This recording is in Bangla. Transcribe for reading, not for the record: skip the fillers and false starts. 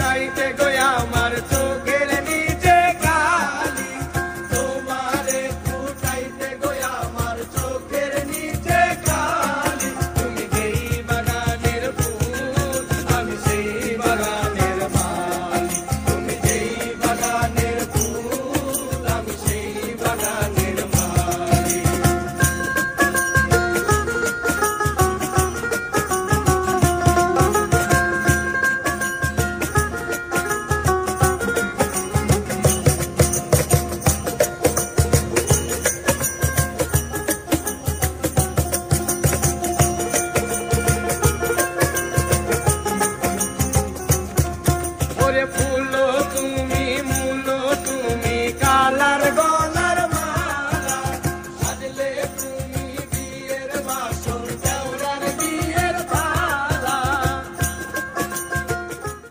ফুটাইতে গো আমার চোখের নিচে কালি, তোমারে ফুটাইতে গো আমার চোখের নিচে কালি। তুমি যেই বাগানের ফুল আমি সেই বাগানের মালি, তুমি যেই বাগানের ফুল আমি সেই বাগানের মালি। ওরে